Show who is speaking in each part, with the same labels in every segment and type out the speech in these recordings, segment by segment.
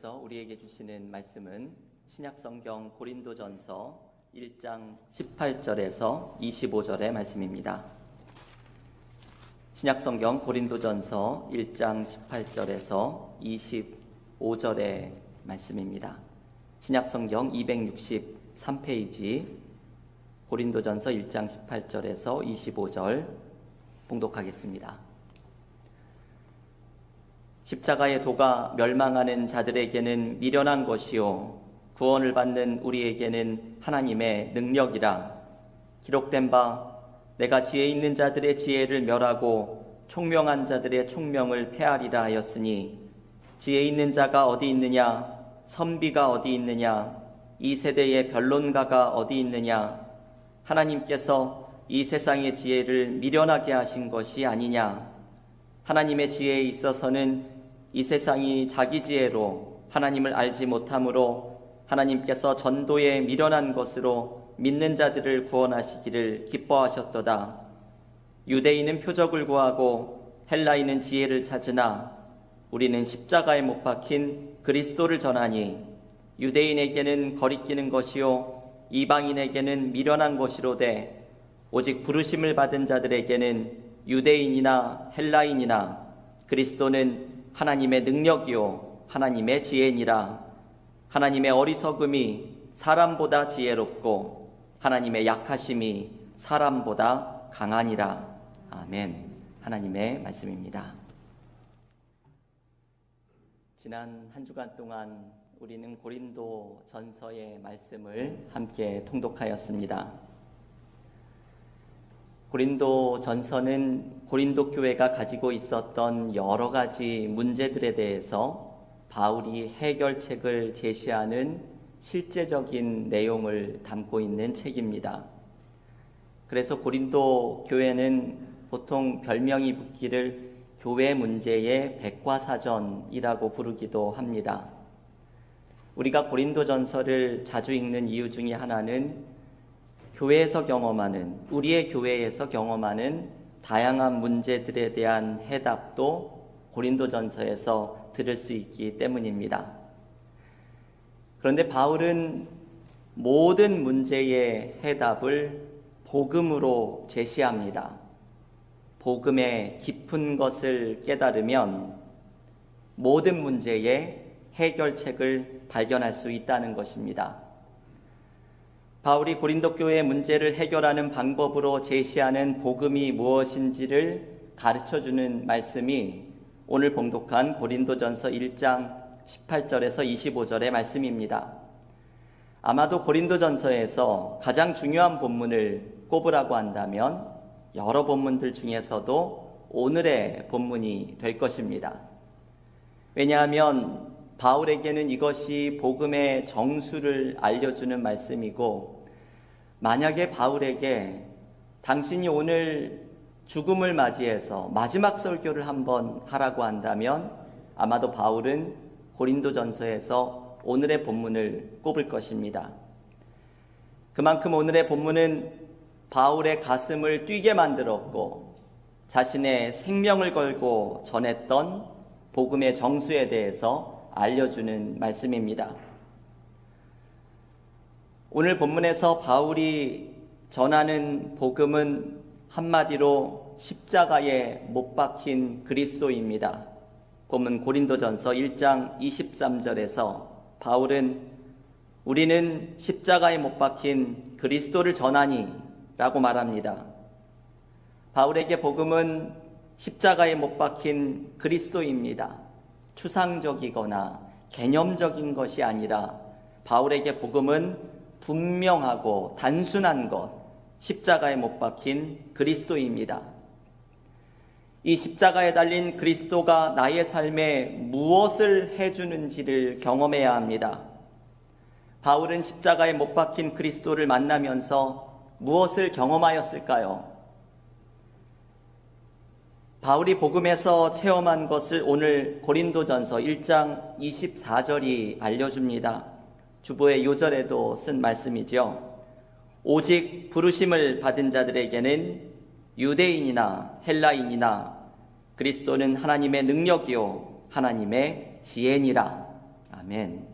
Speaker 1: 하나님께서 우리에게 주시는 말씀은 신약성경 고린도전서 1장 18절에서 25절의 말씀입니다. 신약성경 고린도전서 1장 18절에서 25절의 말씀입니다. 신약성경 263페이지 고린도전서 1장 18절에서 25절 봉독하겠습니다. 십자가의 도가 멸망하는 자들에게는 미련한 것이요 구원을 받는 우리에게는 하나님의 능력이라. 기록된 바 내가 지혜 있는 자들의 지혜를 멸하고 총명한 자들의 총명을 폐하리라 하였으니 지혜 있는 자가 어디 있느냐, 선비가 어디 있느냐, 이 세대의 변론가가 어디 있느냐. 하나님께서 이 세상의 지혜를 미련하게 하신 것이 아니냐. 하나님의 지혜에 있어서는 이 세상이 자기 지혜로 하나님을 알지 못하므로 하나님께서 전도에 미련한 것으로 믿는 자들을 구원하시기를 기뻐하셨도다. 유대인은 표적을 구하고 헬라인은 지혜를 찾으나 우리는 십자가에 못 박힌 그리스도를 전하니 유대인에게는 거리끼는 것이요 이방인에게는 미련한 것이로되 오직 부르심을 받은 자들에게는 유대인이나 헬라인이나 그리스도는 하나님의 능력이요 하나님의 지혜니라. 하나님의 어리석음이 사람보다 지혜롭고 하나님의 약하심이 사람보다 강하니라. 아멘. 하나님의 말씀입니다. 지난 한 주간 동안 우리는 고린도 전서의 말씀을 함께 통독하였습니다. 고린도 전서는 고린도 교회가 가지고 있었던 여러 가지 문제들에 대해서 바울이 해결책을 제시하는 실제적인 내용을 담고 있는 책입니다. 그래서 고린도 교회는 보통 별명이 붙기를 교회 문제의 백과사전이라고 부르기도 합니다. 우리가 고린도 전서를 자주 읽는 이유 중에 하나는 교회에서 경험하는, 우리의 교회에서 경험하는 다양한 문제들에 대한 해답도 고린도전서에서 들을 수 있기 때문입니다. 그런데 바울은 모든 문제의 해답을 복음으로 제시합니다. 복음의 깊은 것을 깨달으면 모든 문제의 해결책을 발견할 수 있다는 것입니다. 바울이 고린도 교회의 문제를 해결하는 방법으로 제시하는 복음이 무엇인지를 가르쳐주는 말씀이 오늘 봉독한 고린도전서 1장 18절에서 25절의 말씀입니다. 아마도 고린도전서에서 가장 중요한 본문을 꼽으라고 한다면 여러 본문들 중에서도 오늘의 본문이 될 것입니다. 왜냐하면 바울에게는 이것이 복음의 정수를 알려주는 말씀이고, 만약에 바울에게 당신이 오늘 죽음을 맞이해서 마지막 설교를 한번 하라고 한다면 아마도 바울은 고린도전서에서 오늘의 본문을 꼽을 것입니다. 그만큼 오늘의 본문은 바울의 가슴을 뛰게 만들었고 자신의 생명을 걸고 전했던 복음의 정수에 대해서 알려주는 말씀입니다. 오늘 본문에서 바울이 전하는 복음은 한마디로 십자가에 못 박힌 그리스도입니다. 본문 고린도전서 1장 23절에서 바울은 우리는 십자가에 못 박힌 그리스도를 전하니 라고 말합니다. 바울에게 복음은 십자가에 못 박힌 그리스도입니다. 추상적이거나 개념적인 것이 아니라 바울에게 복음은 분명하고 단순한 것, 십자가에 못 박힌 그리스도입니다. 이 십자가에 달린 그리스도가 나의 삶에 무엇을 해주는지를 경험해야 합니다. 바울은 십자가에 못 박힌 그리스도를 만나면서 무엇을 경험하였을까요? 바울이 복음에서 체험한 것을 오늘 고린도전서 1장 24절이 알려줍니다. 주보의 요절에도 쓴 말씀이죠. 오직 부르심을 받은 자들에게는 유대인이나 헬라인이나 그리스도는 하나님의 능력이요 하나님의 지혜니라. 아멘.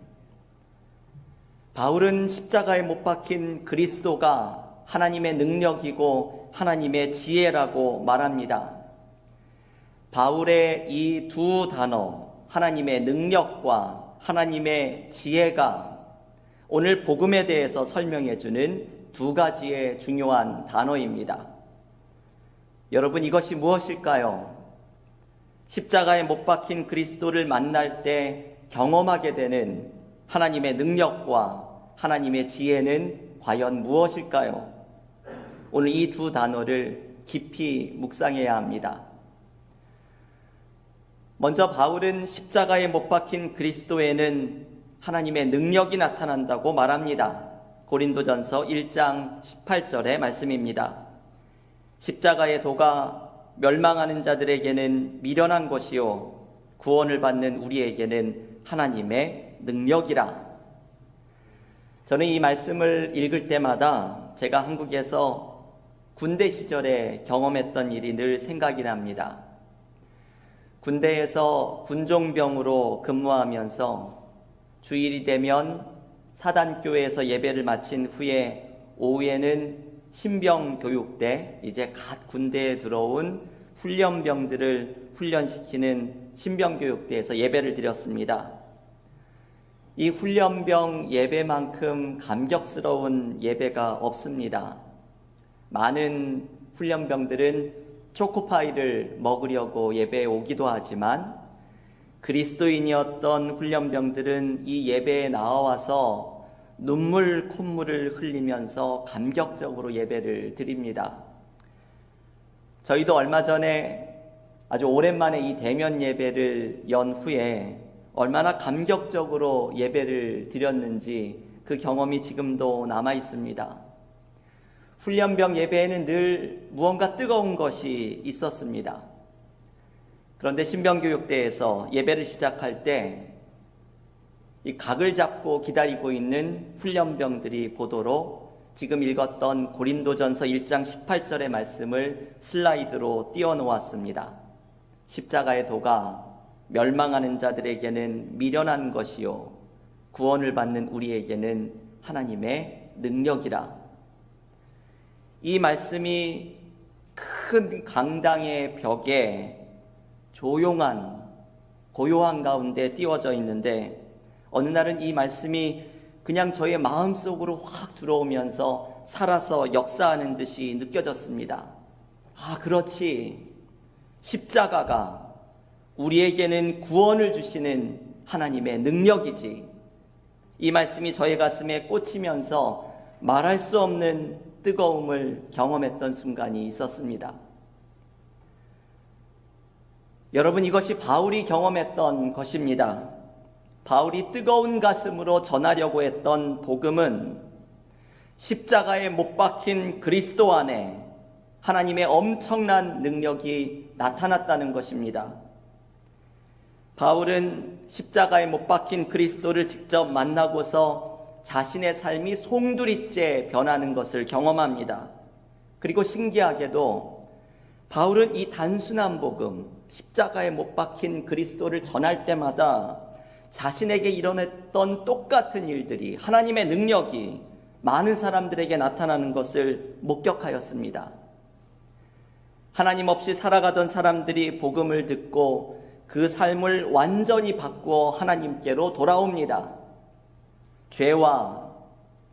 Speaker 1: 바울은 십자가에 못 박힌 그리스도가 하나님의 능력이고 하나님의 지혜라고 말합니다. 바울의 이 두 단어, 하나님의 능력과 하나님의 지혜가 오늘 복음에 대해서 설명해 주는 두 가지의 중요한 단어입니다. 여러분, 이것이 무엇일까요? 십자가에 못 박힌 그리스도를 만날 때 경험하게 되는 하나님의 능력과 하나님의 지혜는 과연 무엇일까요? 오늘 이 두 단어를 깊이 묵상해야 합니다. 먼저 바울은 십자가에 못 박힌 그리스도에는 하나님의 능력이 나타난다고 말합니다. 고린도전서 1장 18절의 말씀입니다. 십자가의 도가 멸망하는 자들에게는 미련한 것이요 구원을 받는 우리에게는 하나님의 능력이라. 저는 이 말씀을 읽을 때마다 제가 한국에서 군대 시절에 경험했던 일이 늘 생각이 납니다. 군대에서 군종병으로 근무하면서 주일이 되면 사단교회에서 예배를 마친 후에 오후에는 신병교육대, 이제 갓 군대에 들어온 훈련병들을 훈련시키는 신병교육대에서 예배를 드렸습니다. 이 훈련병 예배만큼 감격스러운 예배가 없습니다. 많은 훈련병들은 초코파이를 먹으려고 예배에 오기도 하지만 그리스도인이었던 훈련병들은 이 예배에 나와서 눈물 콧물을 흘리면서 감격적으로 예배를 드립니다. 저희도 얼마 전에 아주 오랜만에 이 대면 예배를 연 후에 얼마나 감격적으로 예배를 드렸는지 그 경험이 지금도 남아 있습니다. 훈련병 예배에는 늘 무언가 뜨거운 것이 있었습니다. 그런데 신병교육대에서 예배를 시작할 때 이 각을 잡고 기다리고 있는 훈련병들이 보도록 지금 읽었던 고린도전서 1장 18절의 말씀을 슬라이드로 띄워놓았습니다. 십자가의 도가 멸망하는 자들에게는 미련한 것이요 구원을 받는 우리에게는 하나님의 능력이라. 이 말씀이 큰 강당의 벽에 조용한 고요한 가운데 띄워져 있는데 어느 날은 이 말씀이 그냥 저의 마음속으로 확 들어오면서 살아서 역사하는 듯이 느껴졌습니다. 아, 그렇지. 십자가가 우리에게는 구원을 주시는 하나님의 능력이지. 이 말씀이 저의 가슴에 꽂히면서 말할 수 없는 뜨거움을 경험했던 순간이 있었습니다. 여러분, 이것이 바울이 경험했던 것입니다. 바울이 뜨거운 가슴으로 전하려고 했던 복음은 십자가에 못 박힌 그리스도 안에 하나님의 엄청난 능력이 나타났다는 것입니다. 바울은 십자가에 못 박힌 그리스도를 직접 만나고서 자신의 삶이 송두리째 변하는 것을 경험합니다. 그리고 신기하게도 바울은 이 단순한 복음, 십자가에 못 박힌 그리스도를 전할 때마다 자신에게 일어났던 똑같은 일들이, 하나님의 능력이 많은 사람들에게 나타나는 것을 목격하였습니다. 하나님 없이 살아가던 사람들이 복음을 듣고 그 삶을 완전히 바꾸어 하나님께로 돌아옵니다. 죄와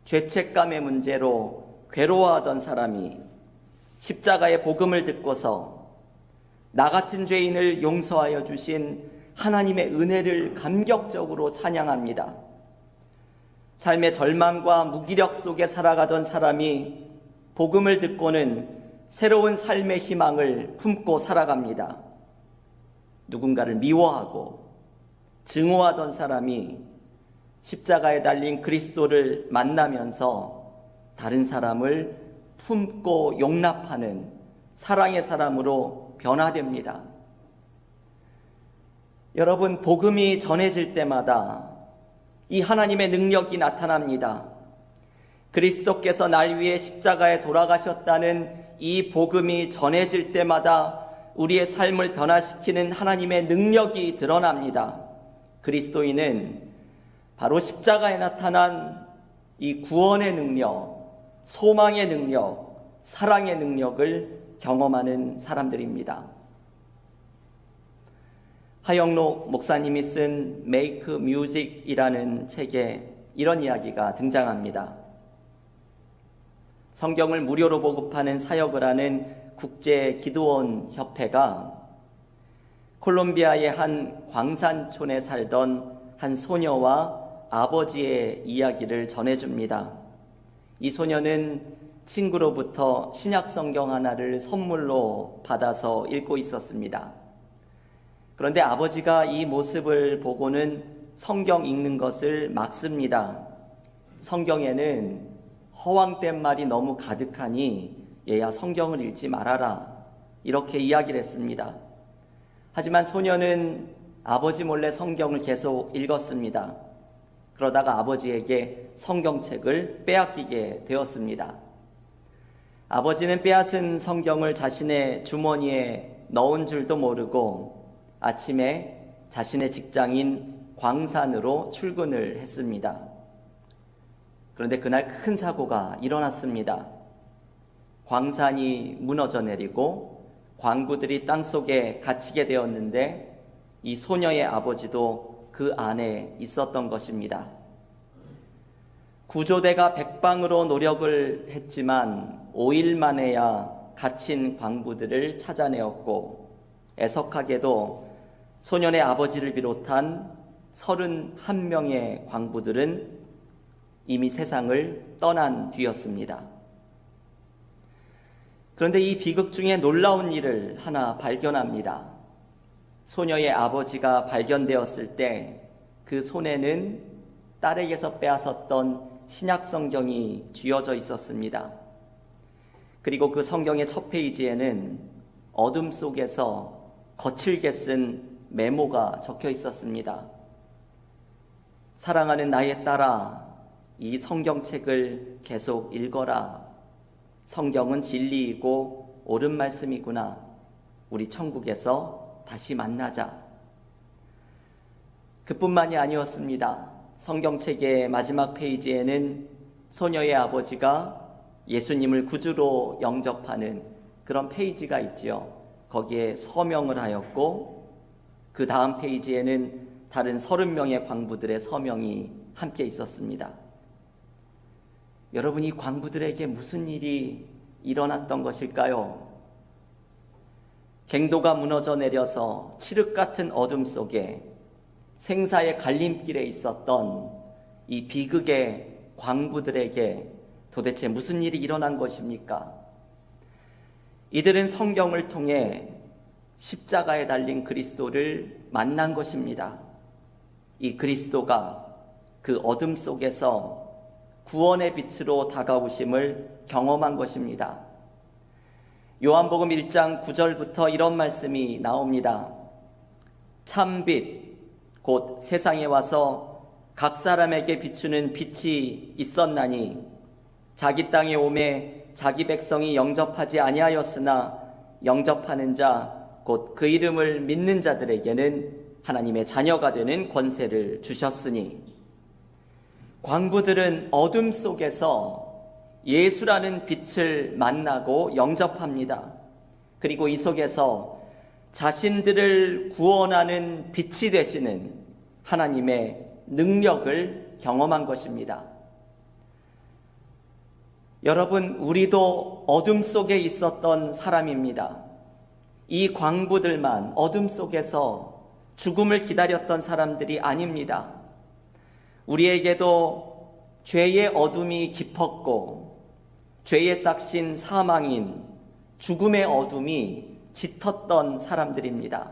Speaker 1: 죄책감의 문제로 괴로워하던 사람이 십자가의 복음을 듣고서 나 같은 죄인을 용서하여 주신 하나님의 은혜를 감격적으로 찬양합니다. 삶의 절망과 무기력 속에 살아가던 사람이 복음을 듣고는 새로운 삶의 희망을 품고 살아갑니다. 누군가를 미워하고 증오하던 사람이 십자가에 달린 그리스도를 만나면서 다른 사람을 품고 용납하는 사랑의 사람으로 변화됩니다. 여러분, 복음이 전해질 때마다 이 하나님의 능력이 나타납니다. 그리스도께서 날 위해 십자가에 돌아가셨다는 이 복음이 전해질 때마다 우리의 삶을 변화시키는 하나님의 능력이 드러납니다. 그리스도인은 바로 십자가에 나타난 이 구원의 능력, 소망의 능력, 사랑의 능력을 경험하는 사람들입니다. 하영록 목사님이 쓴 Make Music이라는 책에 이런 이야기가 등장합니다. 성경을 무료로 보급하는 사역을 하는 국제 기도원 협회가 콜롬비아의 한 광산촌에 살던 한 소녀와 아버지의 이야기를 전해줍니다. 이 소녀는 친구로부터 신약 성경 하나를 선물로 받아서 읽고 있었습니다. 그런데 아버지가 이 모습을 보고는 성경 읽는 것을 막습니다. 성경에는 허황된 말이 너무 가득하니 얘야 성경을 읽지 말아라, 이렇게 이야기를 했습니다. 하지만 소녀는 아버지 몰래 성경을 계속 읽었습니다. 그러다가 아버지에게 성경책을 빼앗기게 되었습니다. 아버지는 빼앗은 성경을 자신의 주머니에 넣은 줄도 모르고 아침에 자신의 직장인 광산으로 출근을 했습니다. 그런데 그날 큰 사고가 일어났습니다. 광산이 무너져 내리고 광부들이 땅속에 갇히게 되었는데 이 소녀의 아버지도 그 안에 있었던 것입니다. 구조대가 백방으로 노력을 했지만 5일 만에야 갇힌 광부들을 찾아내었고, 애석하게도 소년의 아버지를 비롯한 31명의 광부들은 이미 세상을 떠난 뒤였습니다. 그런데 이 비극 중에 놀라운 일을 하나 발견합니다. 소녀의 아버지가 발견되었을 때 그 손에는 딸에게서 빼앗았던 신약 성경이 쥐어져 있었습니다. 그리고 그 성경의 첫 페이지에는 어둠 속에서 거칠게 쓴 메모가 적혀 있었습니다. 사랑하는 나의 딸아, 이 성경책을 계속 읽어라. 성경은 진리이고 옳은 말씀이구나. 우리 천국에서 다시 만나자. 그뿐만이 아니었습니다. 성경책의 마지막 페이지에는 소녀의 아버지가 예수님을 구주로 영접하는 그런 페이지가 있지요. 거기에 서명을 하였고, 그 다음 페이지에는 다른 30명의 광부들의 서명이 함께 있었습니다. 여러분, 이 광부들에게 무슨 일이 일어났던 것일까요? 갱도가 무너져 내려서 칠흑 같은 어둠 속에 생사의 갈림길에 있었던 이 비극의 광부들에게 도대체 무슨 일이 일어난 것입니까? 이들은 성경을 통해 십자가에 달린 그리스도를 만난 것입니다. 이 그리스도가 그 어둠 속에서 구원의 빛으로 다가오심을 경험한 것입니다. 요한복음 1장 9절부터 이런 말씀이 나옵니다. 참빛 곧 세상에 와서 각 사람에게 비추는 빛이 있었나니 자기 땅에 오매 자기 백성이 영접하지 아니하였으나 영접하는 자 곧 그 이름을 믿는 자들에게는 하나님의 자녀가 되는 권세를 주셨으니, 광부들은 어둠 속에서 예수라는 빛을 만나고 영접합니다. 그리고 이 속에서 자신들을 구원하는 빛이 되시는 하나님의 능력을 경험한 것입니다. 여러분, 우리도 어둠 속에 있었던 사람입니다. 이 광부들만 어둠 속에서 죽음을 기다렸던 사람들이 아닙니다. 우리에게도 죄의 어둠이 깊었고 죄의 싹신 사망인 죽음의 어둠이 짙었던 사람들입니다.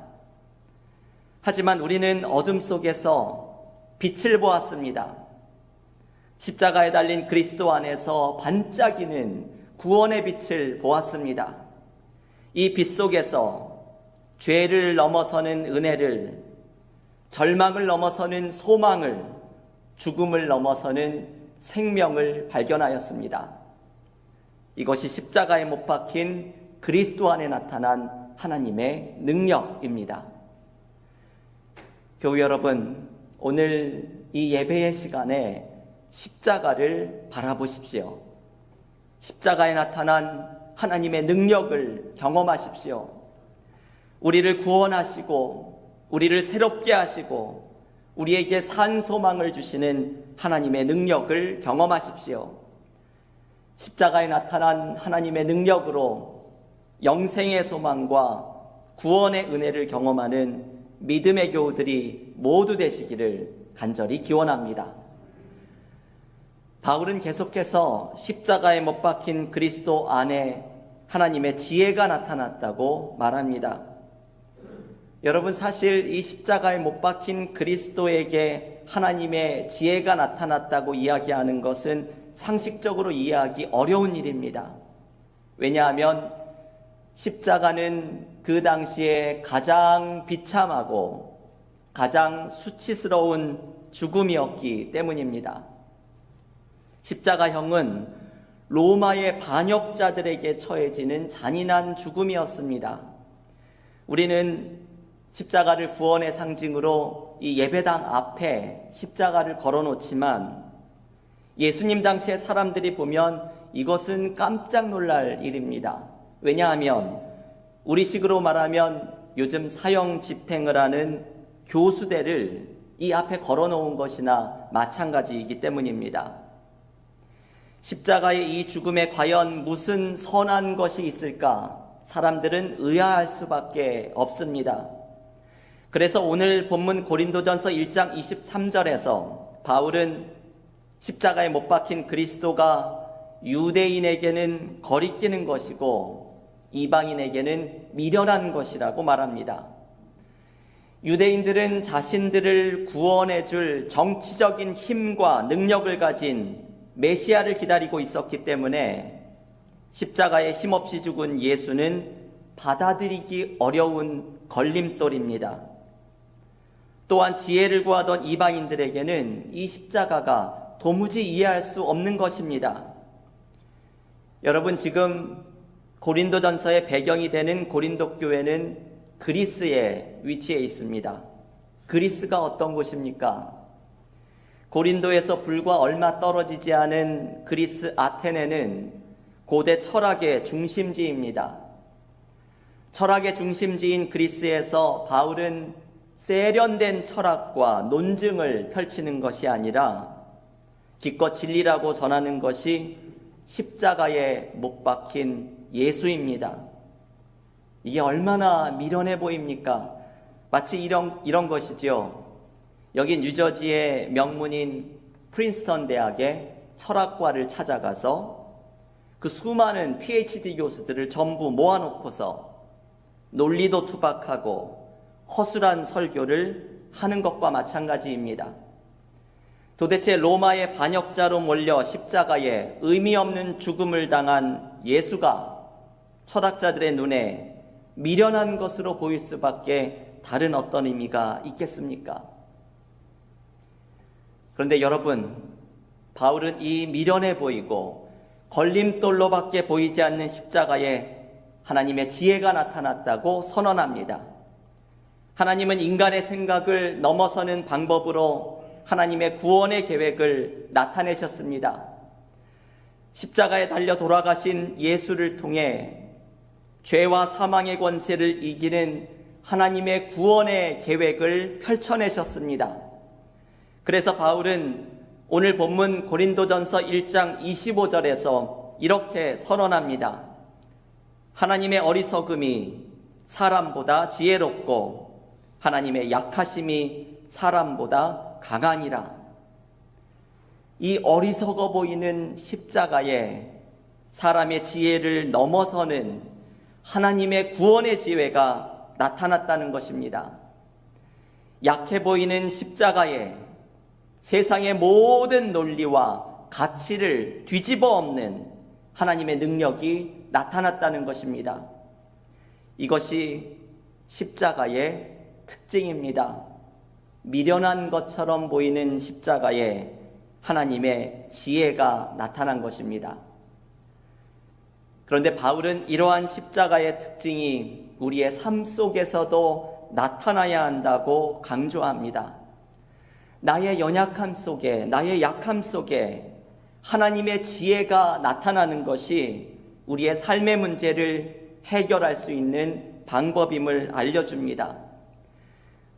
Speaker 1: 하지만 우리는 어둠 속에서 빛을 보았습니다. 십자가에 달린 그리스도 안에서 반짝이는 구원의 빛을 보았습니다. 이 빛 속에서 죄를 넘어서는 은혜를, 절망을 넘어서는 소망을, 죽음을 넘어서는 생명을 발견하였습니다. 이것이 십자가에 못 박힌 그리스도 안에 나타난 하나님의 능력입니다. 교우 여러분, 오늘 이 예배의 시간에 십자가를 바라보십시오. 십자가에 나타난 하나님의 능력을 경험하십시오. 우리를 구원하시고 우리를 새롭게 하시고 우리에게 산 소망을 주시는 하나님의 능력을 경험하십시오. 십자가에 나타난 하나님의 능력으로 영생의 소망과 구원의 은혜를 경험하는 믿음의 교우들이 모두 되시기를 간절히 기원합니다. 바울은 계속해서 십자가에 못 박힌 그리스도 안에 하나님의 지혜가 나타났다고 말합니다. 여러분, 사실 이 십자가에 못 박힌 그리스도에게 하나님의 지혜가 나타났다고 이야기하는 것은 상식적으로 이해하기 어려운 일입니다. 왜냐하면 십자가는 그 당시에 가장 비참하고 가장 수치스러운 죽음이었기 때문입니다. 십자가형은 로마의 반역자들에게 처해지는 잔인한 죽음이었습니다. 우리는 십자가를 구원의 상징으로 이 예배당 앞에 십자가를 걸어놓지만 예수님 당시의 사람들이 보면 이것은 깜짝 놀랄 일입니다. 왜냐하면 우리식으로 말하면 요즘 사형 집행을 하는 교수대를 이 앞에 걸어놓은 것이나 마찬가지이기 때문입니다. 십자가의 이 죽음에 과연 무슨 선한 것이 있을까? 사람들은 의아할 수밖에 없습니다. 그래서 오늘 본문 고린도전서 1장 23절에서 바울은 십자가에 못 박힌 그리스도가 유대인에게는 거리끼는 것이고 이방인에게는 미련한 것이라고 말합니다. 유대인들은 자신들을 구원해 줄 정치적인 힘과 능력을 가진 메시아를 기다리고 있었기 때문에 십자가에 힘없이 죽은 예수는 받아들이기 어려운 걸림돌입니다. 또한 지혜를 구하던 이방인들에게는 이 십자가가 도무지 이해할 수 없는 것입니다. 여러분, 지금 고린도전서의 배경이 되는 고린도 교회는 그리스에 위치해 있습니다. 그리스가 어떤 곳입니까? 고린도에서 불과 얼마 떨어지지 않은 그리스 아테네는 고대 철학의 중심지입니다. 철학의 중심지인 그리스에서 바울은 세련된 철학과 논증을 펼치는 것이 아니라 기껏 진리라고 전하는 것이 십자가에 못 박힌 예수입니다. 이게 얼마나 미련해 보입니까? 마치 이런 것이지요. 여기 뉴저지의 명문인 프린스턴 대학의 철학과를 찾아가서 그 수많은 PhD 교수들을 전부 모아놓고서 논리도 투박하고 허술한 설교를 하는 것과 마찬가지입니다. 도대체 로마의 반역자로 몰려 십자가에 의미 없는 죽음을 당한 예수가 철학자들의 눈에 미련한 것으로 보일 수밖에 다른 어떤 의미가 있겠습니까? 그런데 여러분, 바울은 이 미련해 보이고 걸림돌로밖에 보이지 않는 십자가에 하나님의 지혜가 나타났다고 선언합니다. 하나님은 인간의 생각을 넘어서는 방법으로 하나님의 구원의 계획을 나타내셨습니다. 십자가에 달려 돌아가신 예수를 통해 죄와 사망의 권세를 이기는 하나님의 구원의 계획을 펼쳐내셨습니다. 그래서 바울은 오늘 본문 고린도전서 1장 25절에서 이렇게 선언합니다. 하나님의 어리석음이 사람보다 지혜롭고 하나님의 약하심이 사람보다 강하니라. 이 어리석어 보이는 십자가에 사람의 지혜를 넘어서는 하나님의 구원의 지혜가 나타났다는 것입니다. 약해 보이는 십자가에 세상의 모든 논리와 가치를 뒤집어 엎는 하나님의 능력이 나타났다는 것입니다. 이것이 십자가의 특징입니다. 미련한 것처럼 보이는 십자가에 하나님의 지혜가 나타난 것입니다. 그런데 바울은 이러한 십자가의 특징이 우리의 삶 속에서도 나타나야 한다고 강조합니다. 나의 연약함 속에, 나의 약함 속에 하나님의 지혜가 나타나는 것이 우리의 삶의 문제를 해결할 수 있는 방법임을 알려줍니다.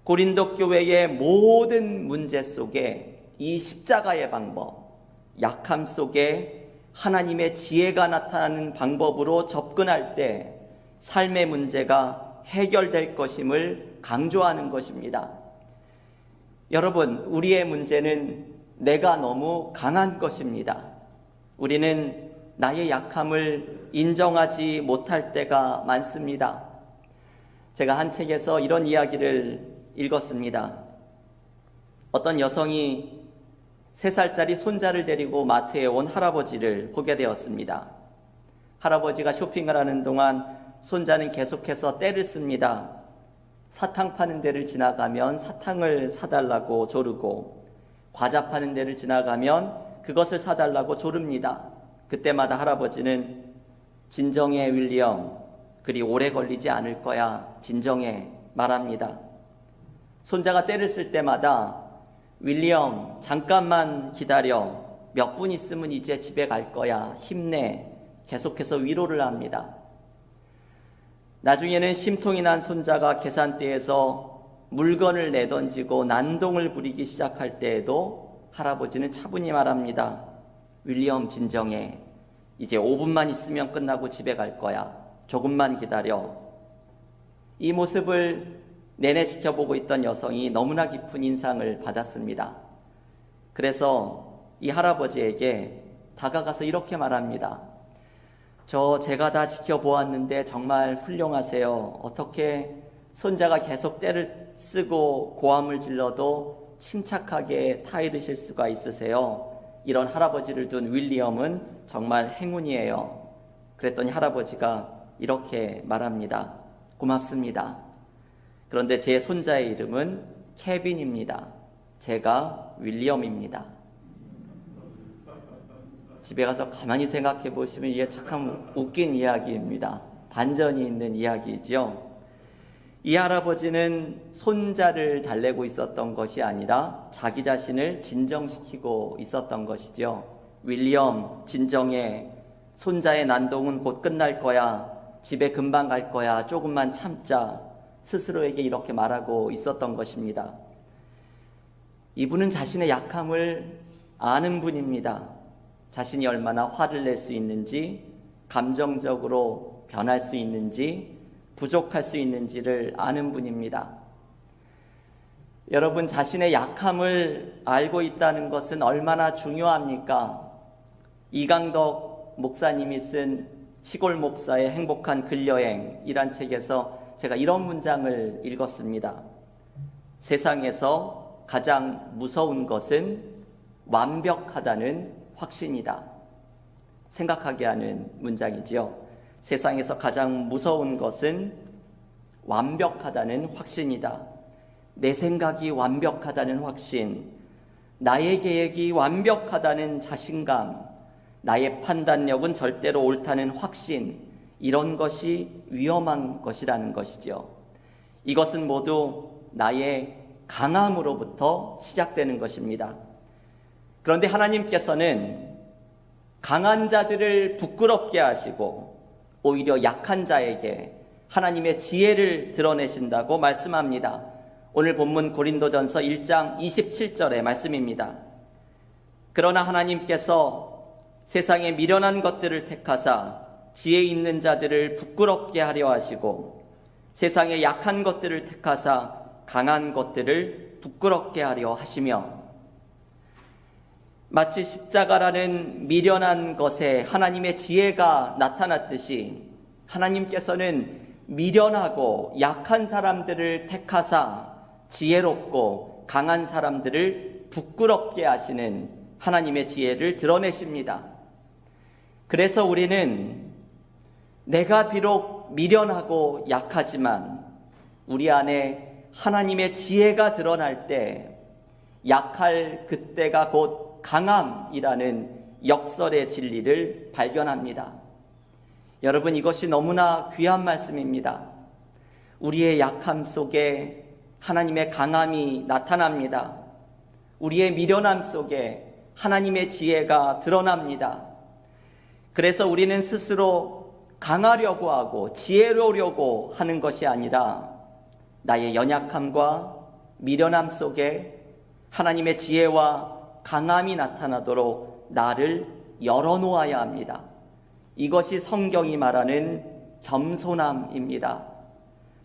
Speaker 1: 고린도 교회의 모든 문제 속에 이 십자가의 방법, 약함 속에 하나님의 지혜가 나타나는 방법으로 접근할 때 삶의 문제가 해결될 것임을 강조하는 것입니다. 여러분, 우리의 문제는 내가 너무 강한 것입니다. 우리는 나의 약함을 인정하지 못할 때가 많습니다. 제가 한 책에서 이런 이야기를 읽었습니다. 어떤 여성이 3살짜리 손자를 데리고 마트에 온 할아버지를 보게 되었습니다. 할아버지가 쇼핑을 하는 동안 손자는 계속해서 떼를 씁니다. 사탕 파는 데를 지나가면 사탕을 사달라고 조르고, 과자 파는 데를 지나가면 그것을 사달라고 조릅니다. 그때마다 할아버지는 진정해 윌리엄, 그리 오래 걸리지 않을 거야, 진정해 말합니다. 손자가 떼를 쓸 때마다 윌리엄, 잠깐만 기다려, 몇 분 있으면 이제 집에 갈 거야, 힘내, 계속해서 위로를 합니다. 나중에는 심통이 난 손자가 계산대에서 물건을 내던지고 난동을 부리기 시작할 때에도 할아버지는 차분히 말합니다. 윌리엄, 진정해, 이제 5분만 있으면 끝나고 집에 갈 거야, 조금만 기다려. 이 모습을 내내 지켜보고 있던 여성이 너무나 깊은 인상을 받았습니다. 그래서 이 할아버지에게 다가가서 이렇게 말합니다. 제가 다 지켜보았는데 정말 훌륭하세요. 어떻게 손자가 계속 떼를 쓰고 고함을 질러도 침착하게 타이르실 수가 있으세요? 이런 할아버지를 둔 윌리엄은 정말 행운이에요. 그랬더니 할아버지가 이렇게 말합니다. 고맙습니다. 그런데 제 손자의 이름은 케빈입니다. 제가 윌리엄입니다. 집에 가서 가만히 생각해 보시면 이게 참 웃긴 이야기입니다. 반전이 있는 이야기죠. 이 할아버지는 손자를 달래고 있었던 것이 아니라 자기 자신을 진정시키고 있었던 것이죠. 윌리엄, 진정해. 손자의 난동은 곧 끝날 거야. 집에 금방 갈 거야. 조금만 참자. 스스로에게 이렇게 말하고 있었던 것입니다. 이분은 자신의 약함을 아는 분입니다. 자신이 얼마나 화를 낼 수 있는지, 감정적으로 변할 수 있는지, 부족할 수 있는지를 아는 분입니다. 여러분, 자신의 약함을 알고 있다는 것은 얼마나 중요합니까? 이강덕 목사님이 쓴 시골 목사의 행복한 근여행이란 책에서 제가 이런 문장을 읽었습니다. 세상에서 가장 무서운 것은 완벽하다는 확신이다. 생각하게 하는 문장이지요. 세상에서 가장 무서운 것은 완벽하다는 확신이다. 내 생각이 완벽하다는 확신, 나의 계획이 완벽하다는 자신감, 나의 판단력은 절대로 옳다는 확신, 이런 것이 위험한 것이라는 것이죠. 이것은 모두 나의 강함으로부터 시작되는 것입니다. 그런데 하나님께서는 강한 자들을 부끄럽게 하시고 오히려 약한 자에게 하나님의 지혜를 드러내신다고 말씀합니다. 오늘 본문 고린도전서 1장 27절의 말씀입니다. 그러나 하나님께서 세상에 미련한 것들을 택하사 지혜 있는 자들을 부끄럽게 하려 하시고 세상에 약한 것들을 택하사 강한 것들을 부끄럽게 하려 하시며, 마치 십자가라는 미련한 것에 하나님의 지혜가 나타났듯이 하나님께서는 미련하고 약한 사람들을 택하사 지혜롭고 강한 사람들을 부끄럽게 하시는 하나님의 지혜를 드러내십니다. 그래서 우리는 내가 비록 미련하고 약하지만 우리 안에 하나님의 지혜가 드러날 때 약할 그때가 곧 강함이라는 역설의 진리를 발견합니다. 여러분, 이것이 너무나 귀한 말씀입니다. 우리의 약함 속에 하나님의 강함이 나타납니다. 우리의 미련함 속에 하나님의 지혜가 드러납니다. 그래서 우리는 스스로 강하려고 하고 지혜로우려고 하는 것이 아니라 나의 연약함과 미련함 속에 하나님의 지혜와 강함이 나타나도록 나를 열어놓아야 합니다. 이것이 성경이 말하는 겸손함입니다.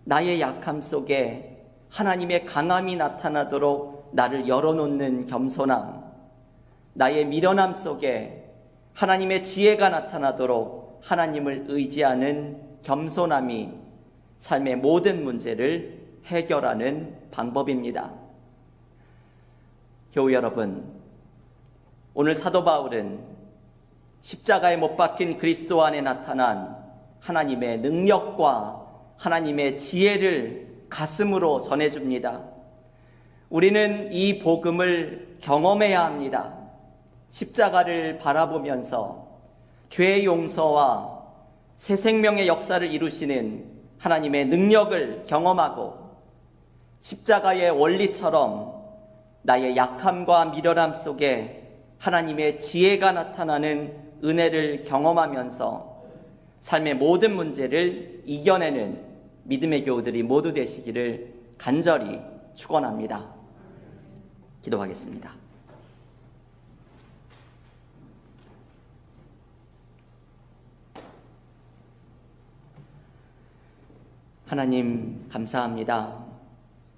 Speaker 1: 나의 약함 속에 하나님의 강함이 나타나도록 나를 열어놓는 겸손함, 나의 미련함 속에 하나님의 지혜가 나타나도록 하나님을 의지하는 겸손함이 삶의 모든 문제를 해결하는 방법입니다. 교우 여러분, 오늘 사도 바울은 십자가에 못 박힌 그리스도 안에 나타난 하나님의 능력과 하나님의 지혜를 가슴으로 전해줍니다. 우리는 이 복음을 경험해야 합니다. 십자가를 바라보면서 죄의 용서와 새 생명의 역사를 이루시는 하나님의 능력을 경험하고 십자가의 원리처럼 나의 약함과 미련함 속에 하나님의 지혜가 나타나는 은혜를 경험하면서 삶의 모든 문제를 이겨내는 믿음의 교우들이 모두 되시기를 간절히 축원합니다. 기도하겠습니다. 하나님 감사합니다.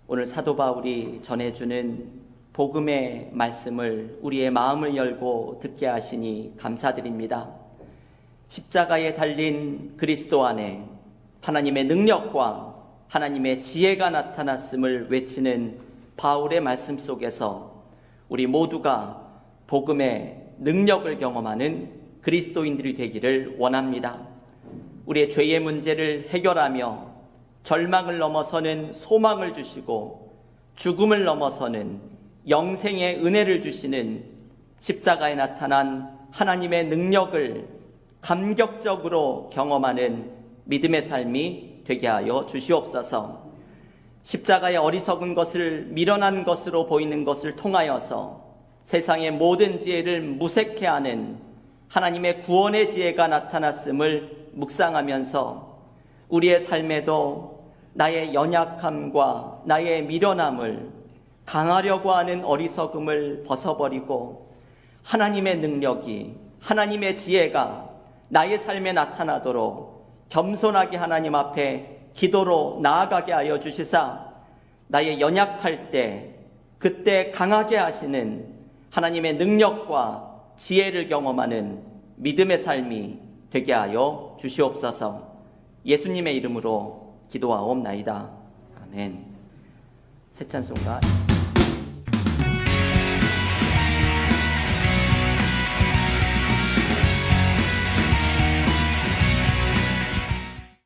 Speaker 1: 오늘 사도 바울이 전해주는 복음의 말씀을 우리의 마음을 열고 듣게 하시니 감사드립니다. 십자가에 달린 그리스도 안에 하나님의 능력과 하나님의 지혜가 나타났음을 외치는 바울의 말씀 속에서 우리 모두가 복음의 능력을 경험하는 그리스도인들이 되기를 원합니다. 우리의 죄의 문제를 해결하며 절망을 넘어서는 소망을 주시고 죽음을 넘어서는 영생의 은혜를 주시는 십자가에 나타난 하나님의 능력을 감격적으로 경험하는 믿음의 삶이 되게 하여 주시옵소서. 십자가의 어리석은 것을 미련한 것으로 보이는 것을 통하여서 세상의 모든 지혜를 무색해 하는 하나님의 구원의 지혜가 나타났음을 묵상하면서 우리의 삶에도 나의 연약함과 나의 미련함을 강하려고 하는 어리석음을 벗어버리고 하나님의 능력이, 하나님의 지혜가 나의 삶에 나타나도록 겸손하게 하나님 앞에 기도로 나아가게 하여 주시사 나의 연약할 때 그때 강하게 하시는 하나님의 능력과 지혜를 경험하는 믿음의 삶이 되게 하여 주시옵소서. 예수님의 이름으로 기도하옵나이다. 아멘. 새 찬송가